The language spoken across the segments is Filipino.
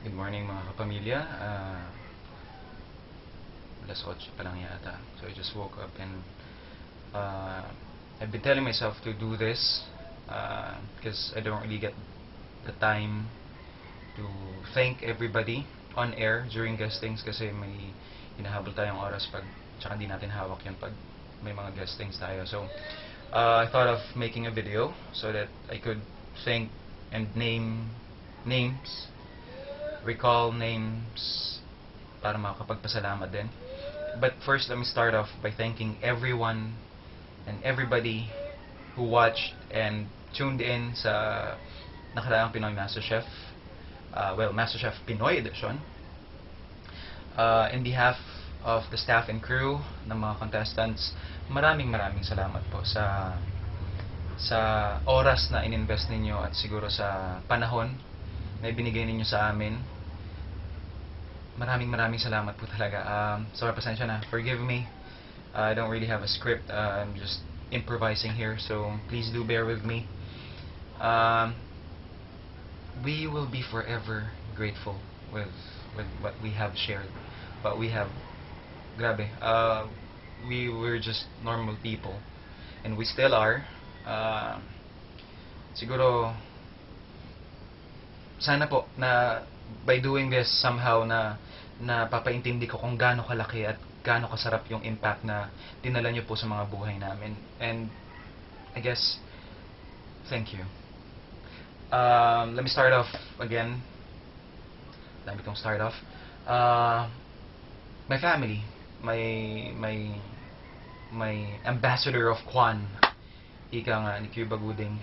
Good morning mga kapamilya. Alas 8 pa lang yata. So I just woke up and I've been telling myself to do this because I don't really get the time to thank everybody on air during guestings kasi may hinahabol tayong oras pag tsaka hindi natin hawak yun pag may mga guestings tayo. So I thought of making a video so that I could thank and names, recall names para makapagpasalamat din. But first, let me start off by thanking everyone and everybody who watched and tuned in sa nakaraang Pinoy MasterChef. MasterChef Pinoy edition. In behalf of the staff and crew ng mga contestants, maraming salamat po sa oras na ininvest ninyo at siguro sa panahon na ibinigay ninyo sa amin. Maraming salamat po talaga. Sorry, pasensya na. Forgive me. I don't really have a script. I'm just improvising here, so please do bear with me. We will be forever grateful with what we have shared. But we have, grabe, we were just normal people. And we still are. Siguro sana po na by doing this somehow na papaintindi ko kung gaano kalaki at gaano kasarap yung impact na dinala niyo po sa mga buhay namin. And I guess thank you. Let me start off again. Dami kong start off. My family, my ambassador of Kwan, ika nga ni Cuba Gooding.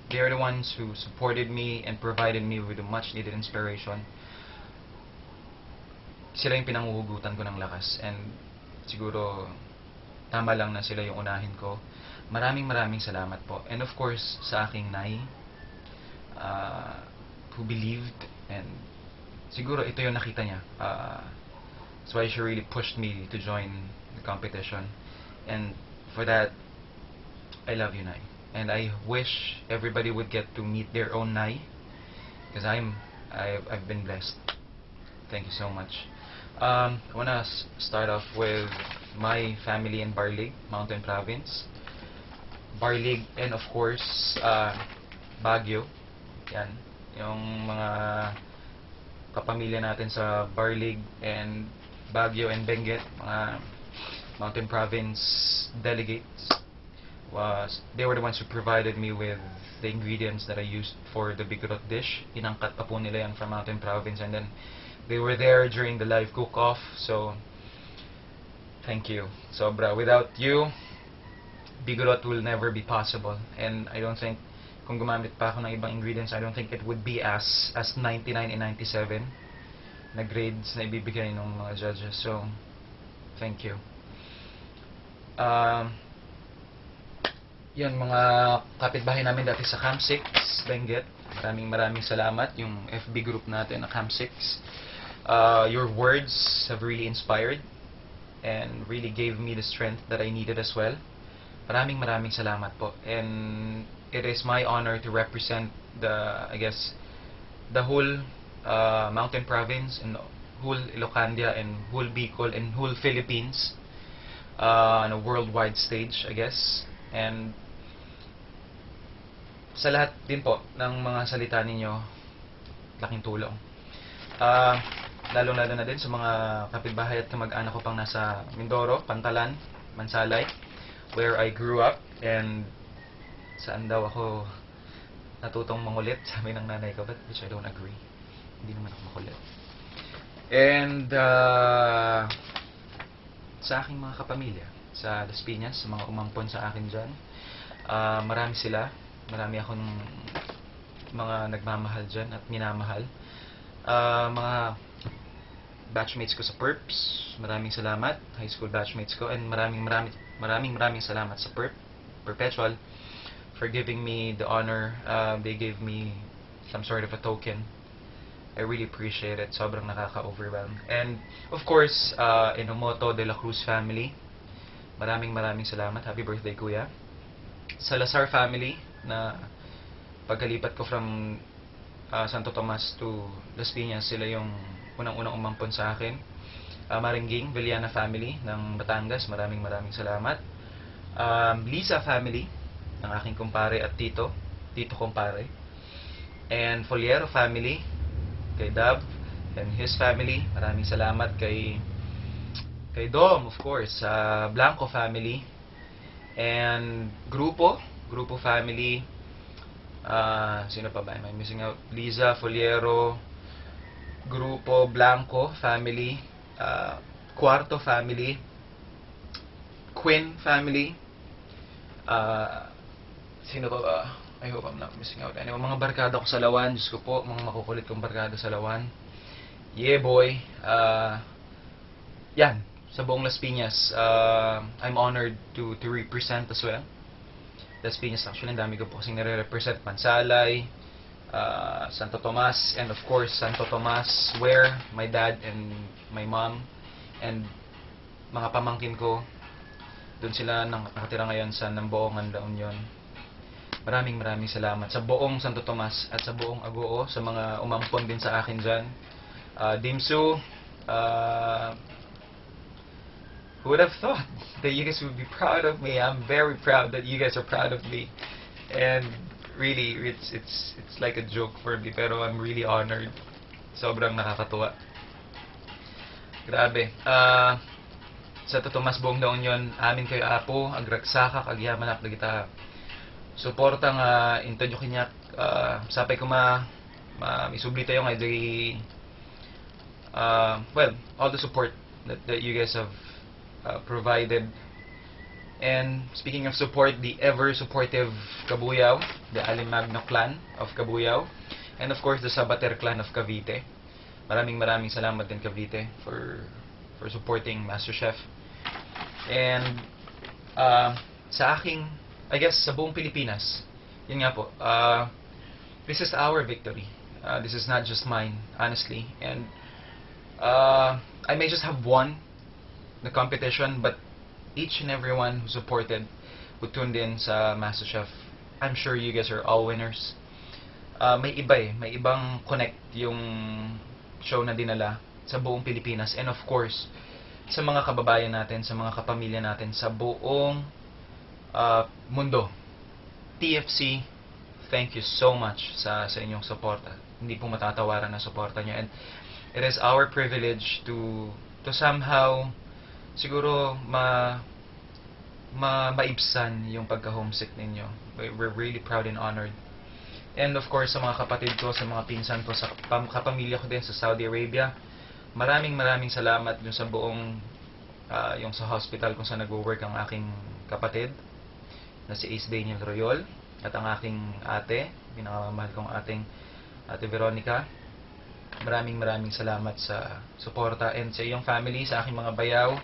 They are the ones who supported me and provided me with a much needed inspiration. Sila yung pinanguhugutan ko ng lakas, and siguro tama lang na sila yung unahin ko. Maraming salamat po. And of course sa aking nay, who believed, and siguro ito yung nakita niya. That's why she really pushed me to join the competition. And for that, I love you, Nay. And I wish everybody would get to meet their own Nay, because I've been blessed. Thank you so much. I wanna start off with my family in Barlig, Mountain Province. Barlig, and of course Baguio. Yan, yung mga kapamilya natin sa Barlig and Baguio and Benguet, mga Mountain Province delegates. They were the ones who provided me with the ingredients that I used for the bigrot dish. Inangkat pa po nila yan from Mountain Province, and then they were there during the live cook-off. So thank you, sobra. Without you, bigrot will never be possible. And I don't think, kung gumamit pa ako ng ibang ingredients, I don't think it would be as 99 and 97 na grades na ibibigay ng mga judges. So thank you. Yun, mga kapitbahay namin dati sa Camp 6, Benguet. Maraming salamat, yung FB group natin na Camp 6. Your words have really inspired and really gave me the strength that I needed as well. Maraming salamat po. And it is my honor to represent the whole Mountain Province and whole Ilocandia and whole Bicol and whole Philippines on a worldwide stage, I guess. And sa lahat din po ng mga salita ninyo, laking tulong. Lalong-lalo na din sa mga kapitbahay at kamag-anak ko pang nasa Mindoro, Pantalan, Mansalay, where I grew up, and saan daw ako natutong mangulit, sabi ng nanay ko, but which I don't agree. Hindi naman ako makulit. And sa aking mga kapamilya sa Las Piñas, sa mga umampon sa akin dyan, marami sila. Marami akong mga nagmamahal dyan at minamahal. Mga batchmates ko sa PERPS, maraming salamat. High school batchmates ko, and maraming salamat sa Perpetual for giving me the honor. They gave me some sort of a token. I really appreciate it. Sobrang nakaka-overwhelm. And of course, Inomoto de la Cruz family, maraming salamat. Happy birthday, Kuya. Sa Lazar family, na pagkalipat ko from Santo Tomas to Las Piñas, sila yung unang-unang umampon sa akin. Maringging, Villana family ng Batangas, maraming salamat. Lisa family, ng aking kumpare at tito kumpare. And Foliero family, kay Dab and his family, maraming salamat. Kay Dom, of course, Blanco family. And Grupo family. Sino pa ba? Am I missing out? Liza, Foliero, Grupo, Blanco family, Cuarto family, Quinn family. Sino pa ba? I hope I'm not missing out. Anyway, mga barkada ko sa Lawan, Diyos ko po, mga makukulit kong barkada sa Lawan. Yeah, boy. Yan, sa buong Las Piñas, I'm honored to represent as well. Las Piñas, actually, ang dami ko po kasing nare-represent. Mansalay, Santo Tomas, and of course, Santo Tomas, where my dad and my mom and mga pamangkin ko, doon sila nakatira ngayon sa Namboongan, La Union. Maraming salamat sa buong Santo Tomas at sa buong Agoo, sa mga umampon din sa akin dyan. Dimsu, who would have thought that you guys would be proud of me? I'm very proud that you guys are proud of me. And really, it's like a joke for me, pero I'm really honored. Sobrang nakakatuwa. Grabe. Sa Tomas buong La Union, amin kayo apo, agragsaka, agyamanap na kita. Suporta nga intadyo kinyak, sapay ko isubli tayo nga well, all the support that you guys have provided. And speaking of support, the ever supportive Kabuyao, the Alimagno clan of Kabuyao, and of course the Sabater clan of Cavite. Maraming salamat din, Cavite, for supporting MasterChef. And sa aking, I guess, sa buong Pilipinas, yun nga po, this is our victory. This is not just mine, honestly. And I may just have won the competition, but each and everyone who supported, who tuned in sa MasterChef, I'm sure you guys are all winners. May ibang connect yung show na dinala sa buong Pilipinas, and of course sa mga kababayan natin, sa mga kapamilya natin sa buong mundo. TFC, thank you so much sa inyong suporta. Hindi po matatawaran na suporta niyo, and it is our privilege to somehow siguro maibsan yung pagka-homesick ninyo. We're really proud and honored. And of course, sa mga kapatid ko, sa mga pinsan ko, sa kapamilya ko din sa Saudi Arabia, maraming salamat dun sa buong yung sa hospital kung saan nag-work ang aking kapatid na si Ace Daniel Royol, at ang aking ate, pinakamamahal kong ate Veronica. Maraming salamat sa suporta, and sa iyong family, sa aking mga bayaw,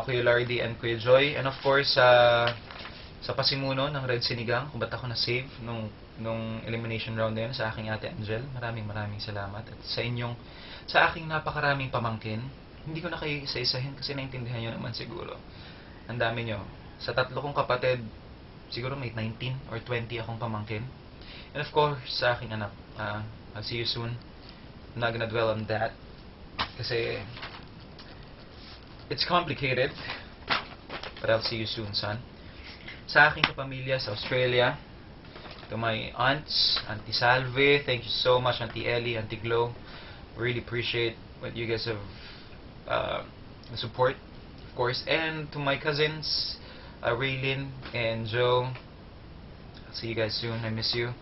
Kuya Lardy and Kuya Joy, and of course sa pasimuno ng Red Sinigang, kung ba't ako na-save nung elimination round na yun, sa aking ate Angel. Maraming salamat. At sa aking napakaraming pamangkin, hindi ko na kayo isa-isahin kasi naintindihan nyo naman siguro. Ang dami nyo. Sa tatlo kong kapatid, siguro may 19 or 20 akong pamangkin. And of course, sa aking anak, I'll see you soon. I'm not gonna dwell on that kasi it's complicated, but I'll see you soon, son. Sa aking kapamilya sa Australia, to my aunts, Auntie Salve, thank you so much, Auntie Ellie, Auntie Glo. Really appreciate what you guys have, the support, of course. And to my cousins, Raylin and Joe, I'll see you guys soon, I miss you.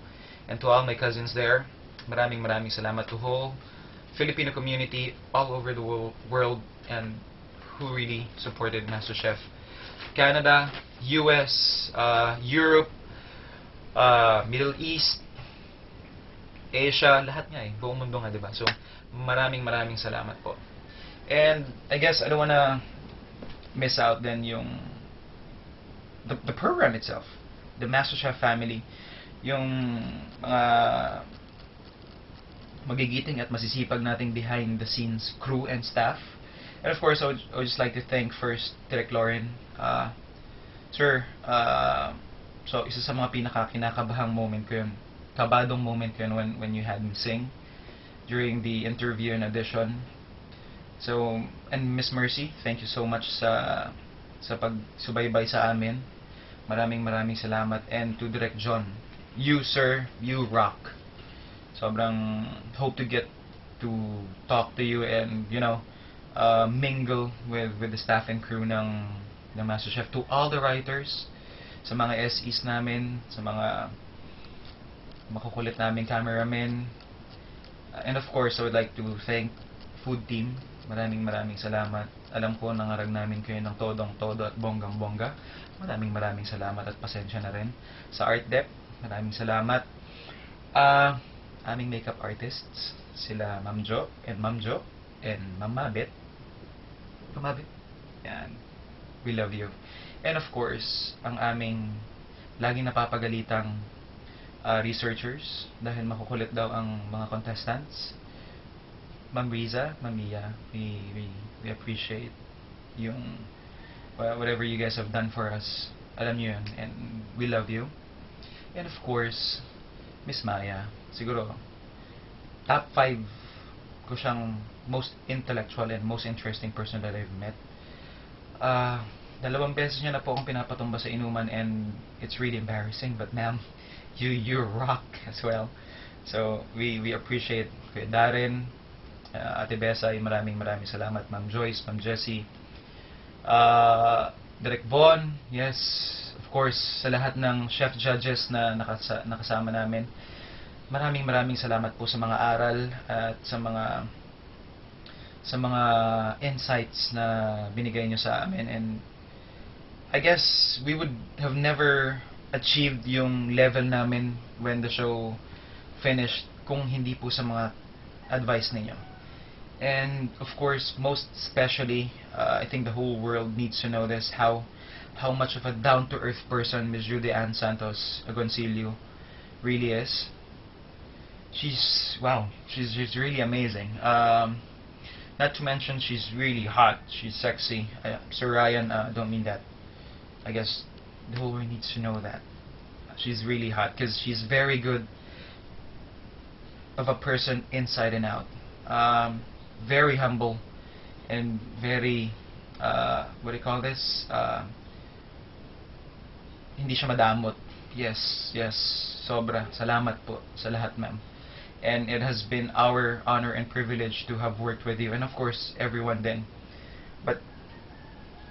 And to all my cousins there, maraming salamat to whole Filipino community all over the world, and who really supported MasterChef. Canada, US, Europe, Middle East, Asia, lahat nga buong mundo nga, diba? So, maraming salamat po. And I guess I don't wanna miss out then yung the program itself, the MasterChef family, yung mga magigiting at masisipag nating behind the scenes crew and staff. And of course, I would just like to thank first Direk Lauren. Sir, so isa sa mga pinaka-kinakabahang moment ko yun, kabadong moment yun when you had me sing during the interview and audition. So, and Miss Mercy, thank you so much sa pagsubaybay sa amin. Maraming salamat. And to Direct John, you sir, you rock. Sobrang hope to get to talk to you and mingle with the staff and crew ng MasterChef. To all the writers, sa mga SEs namin, sa mga makukulit namin cameramen, and of course I would like to thank food team. Maraming salamat. Alam ko nangarag namin kayo ng todong-todo at bonggang-bongga. Maraming salamat at pasensya na rin. Sa Art Dep, maraming salamat. Aming makeup artists, sila Ma'am Jo and Ma'am Mabit. Mabit. Yan. We love you. And of course, ang aming laging napapagalitang researchers dahil makukulit daw ang mga contestants. Ma'am Riza, Ma'am Mia, we appreciate yung whatever you guys have done for us. Alam niyo yun, and we love you. And of course, Miss Maya, siguro top 5 ko siyang most intellectual and most interesting person that I've met. 2 beses niya na po akong pinapatumba sa inuman, and it's really embarrassing, but ma'am, you rock as well. So we appreciate Kuya Darren, Ate Besa, maraming salamat. Ma'am Joyce, Ma'am Jessie, Direk Von, yes, of course, sa lahat ng chef judges na nakasama namin. Maraming salamat po sa mga aral at sa mga insights na binigay nyo sa amin. And I guess we would have never achieved yung level namin when the show finished kung hindi po sa mga advice ninyo. And of course, most especially, I think the whole world needs to know this, how much of a down-to-earth person Ms. Judy Ann Santos Agoncillo really is. She's really amazing. Not to mention, she's really hot. She's sexy. Sir Ryan, don't mean that. I guess the whole world needs to know that. She's really hot because she's very good of a person inside and out. Very humble and very, what do you call this? Hindi siya madamot. Yes, sobra. Salamat po sa lahat, ma'am. And it has been our honor and privilege to have worked with you, and of course everyone then. But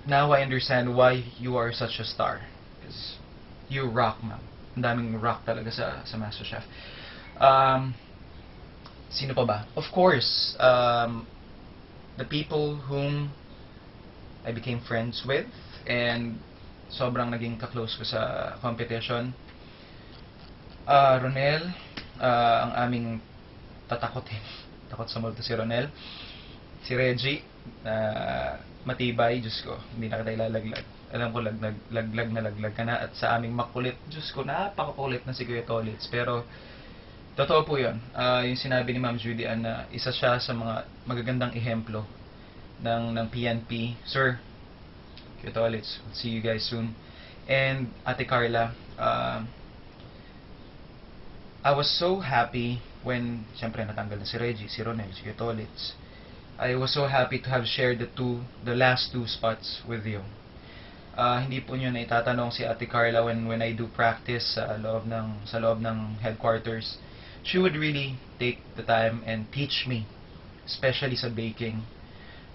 now I understand why you are such a star, because you rock, ma'am. Ang daming rock talaga sa MasterChef. Sino pa ba? Of course, the people whom I became friends with and sobrang naging ka-close ko sa competition. Ronel, ang aming tatakotin. Takot sa multo si Ronel. Si Reggie, matibay, Diyos ko, hindi na kita ilalaglag. Alam ko, laglag ka na. At sa aming makulit, Diyos ko, napakakulit na si Kuya Tolitz. Pero, totoo po yun. Yung sinabi ni Ma'am Judy Ann na isa siya sa mga magagandang ehemplo ng PNP. Sir, Kuya Tolitz, we'll see you guys soon. And Ate Carla, I was so happy when, siyempre natanggal na si Reggie, si Ronel, si Kuya Tolitz. I was so happy to have shared the last 2 spots with you. Hindi po niyo na itatanong si Ate Carla when I do practice sa loob ng headquarters. She would really take the time and teach me, especially sa baking.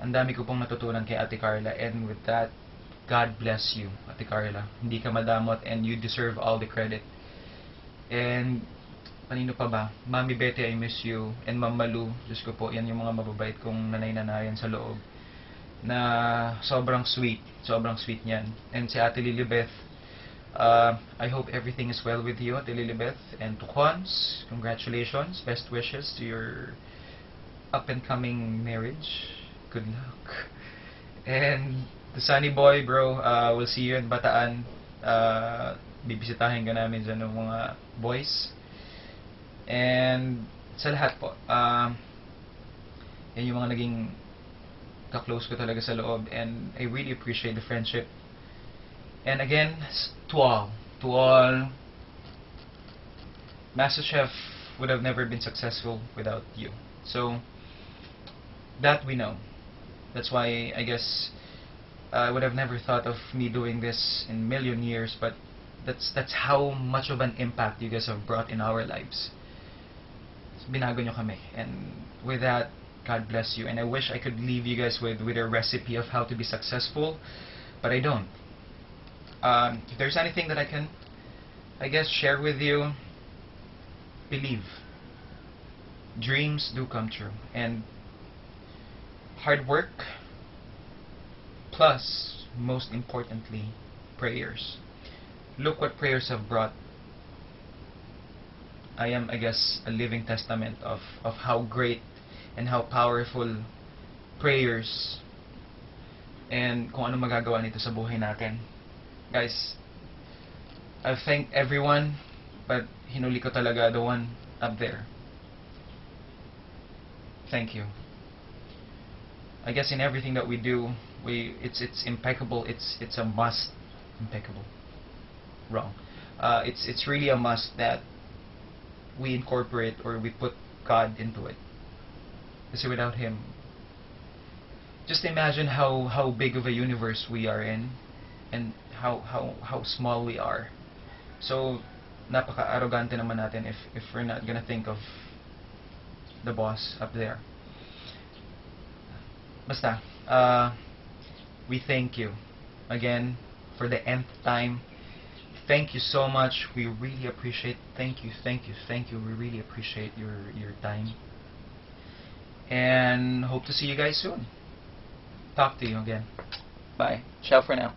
Ang dami ko pong natutunan kay Ate Carla, and with that, God bless you, Ate Carla. Hindi ka madamot and you deserve all the credit. And kanino pa ba? Mami Betty, I miss you. And Ma'am Malu, Diyos ko po, yan yung mga mababait kong nanay-nanayan sa loob. Na sobrang sweet niyan. And si Ate Lilibeth, I hope everything is well with you, Ate Lilibeth. And to Cons, congratulations, best wishes to your up-and-coming marriage. Good luck. And to Sunny Boy, bro, we'll see you in Bataan. Bibisitahin ka namin dyan ng mga boys. And sa lahat po, yan yung mga naging ka-close ko talaga sa loob, and I really appreciate the friendship. And again, to all MasterChef would have never been successful without you. So that we know. That's why I guess I would have never thought of me doing this in a million years, but that's how much of an impact you guys have brought in our lives. Binago nyo kami, and with that, God bless you. And I wish I could leave you guys with a recipe of how to be successful, but I don't. If there's anything that I can, I guess, share with you, believe. Dreams do come true, and hard work, plus, most importantly, prayers. Look what prayers have brought. I am, I guess, a living testament of how great and how powerful prayers and kung ano magagawa nito sa buhay natin. Guys, I thank everyone, but hinuli ko talaga the one up there. Thank you. I guess in everything that we do, it's impeccable. It's a must. Impeccable. Wrong. It's really a must that we incorporate or we put God into it. Because without Him, just imagine how big of a universe we are in, and how small we are. So napaka-arrogante naman natin if we're not gonna think of the boss up there. Basta, we thank you again for the nth time. Thank you so much. We really appreciate. Thank you. We really appreciate your time, and hope to see you guys soon. Talk to you again. Bye. Ciao for now.